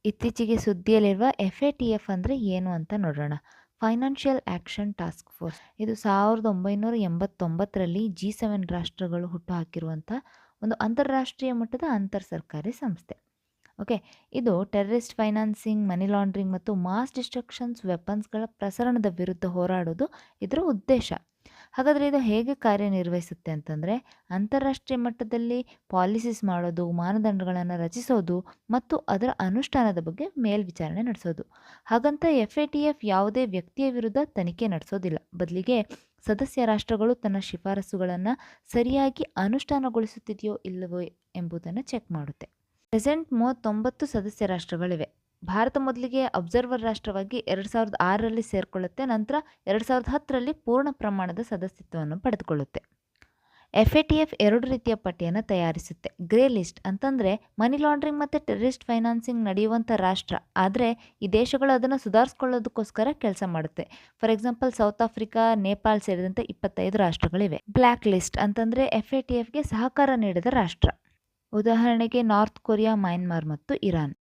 ಇತ್ತೀಚೆಗೆ ಸುದ್ದಿಯಲ್ಲಿರುವ FATF ಅಂದರೆ ಏನು ಅಂತ ನೋಡೋಣ. Financial action task force. ಇದು 1989ರಲ್ಲಿ G7 ರಾಷ್ಟ್ರಗಳು ಹುಟ್ಟುಹಾಕಿರುವಂಥ ಒಂದು ಅಂತಾರಾಷ್ಟ್ರೀಯ ಮಟ್ಟದ ಅಂತರ್ ಸರ್ಕಾರಿ ಸಂಸ್ಥೆ. ಓಕೆ, ಇದು ಟೆರರಿಸ್ಟ್ ಫೈನಾನ್ಸಿಂಗ್, ಮನಿ ಲಾಂಡ್ರಿಂಗ್ ಮತ್ತು ಮಾಸ್ ಡಿಸ್ಟ್ರಕ್ಷನ್ಸ್ ವೆಪನ್ಸ್ಗಳ ಪ್ರಸರಣದ ವಿರುದ್ಧ ಹೋರಾಡೋದು ಇದರ ಉದ್ದೇಶ. ಹಾಗಾದರೆ ಇದು ಹೇಗೆ ಕಾರ್ಯನಿರ್ವಹಿಸುತ್ತೆ ಅಂತಂದರೆ, ಅಂತಾರಾಷ್ಟ್ರೀಯ ಮಟ್ಟದಲ್ಲಿ ಪಾಲಿಸೀಸ್ ಮಾಡೋದು, ಮಾನದಂಡಗಳನ್ನು ರಚಿಸೋದು ಮತ್ತು ಅದರ ಅನುಷ್ಠಾನದ ಬಗ್ಗೆ ಮೇಲ್ವಿಚಾರಣೆ ನಡೆಸೋದು. ಹಾಗಂತ FATF ಯಾವುದೇ ವ್ಯಕ್ತಿಯ ವಿರುದ್ಧ ತನಿಖೆ ನಡೆಸೋದಿಲ್ಲ. ಬದಲಿಗೆ ಸದಸ್ಯ ರಾಷ್ಟ್ರಗಳು ತನ್ನ ಶಿಫಾರಸುಗಳನ್ನು ಸರಿಯಾಗಿ ಅನುಷ್ಠಾನಗೊಳಿಸುತ್ತಿದೆಯೋ ಇಲ್ಲವೋ ಎಂಬುದನ್ನು ಚೆಕ್ ಮಾಡುತ್ತೆ. ಪ್ರೆಸೆಂಟ್ 39 ಸದಸ್ಯ ರಾಷ್ಟ್ರಗಳಿವೆ. ಭಾರತ ಮೊದಲಿಗೆ ಅಬ್ಸರ್ವರ್ ರಾಷ್ಟ್ರವಾಗಿ 2006ರಲ್ಲಿ ಸೇರಿಕೊಳ್ಳುತ್ತೆ. ನಂತರ 2010ರಲ್ಲಿ ಪೂರ್ಣ ಪ್ರಮಾಣದ ಸದಸ್ಯತ್ವವನ್ನು ಪಡೆದುಕೊಳ್ಳುತ್ತೆ. FATF 2 ರೀತಿಯ ಪಟ್ಟಿಯನ್ನು ತಯಾರಿಸುತ್ತೆ. ಗ್ರೇ ಲಿಸ್ಟ್ ಅಂತಂದರೆ ಮನಿ ಲಾಂಡ್ರಿಂಗ್ ಮತ್ತು ಟೆರರಿಸ್ಟ್ ಫೈನಾನ್ಸಿಂಗ್ ನಡೆಯುವಂಥ ರಾಷ್ಟ್ರ, ಆದರೆ ಈ ದೇಶಗಳು ಅದನ್ನು ಸುಧಾರಿಸ್ಕೊಳ್ಳೋದಕ್ಕೋಸ್ಕರ ಕೆಲಸ ಮಾಡುತ್ತೆ. For example south Africa, Nepal ಸೇರಿದಂತೆ 25 ರಾಷ್ಟ್ರಗಳಿವೆ. ಬ್ಲ್ಯಾಕ್ ಲಿಸ್ಟ್ ಅಂತಂದರೆ FATFಗೆ ಸಹಕಾರ ನೀಡದ ರಾಷ್ಟ್ರ. ಉದಾಹರಣೆಗೆ ನಾರ್ತ್ ಕೊರಿಯಾ, ಮಯನ್ಮಾರ್ ಮತ್ತು ಇರಾನ್.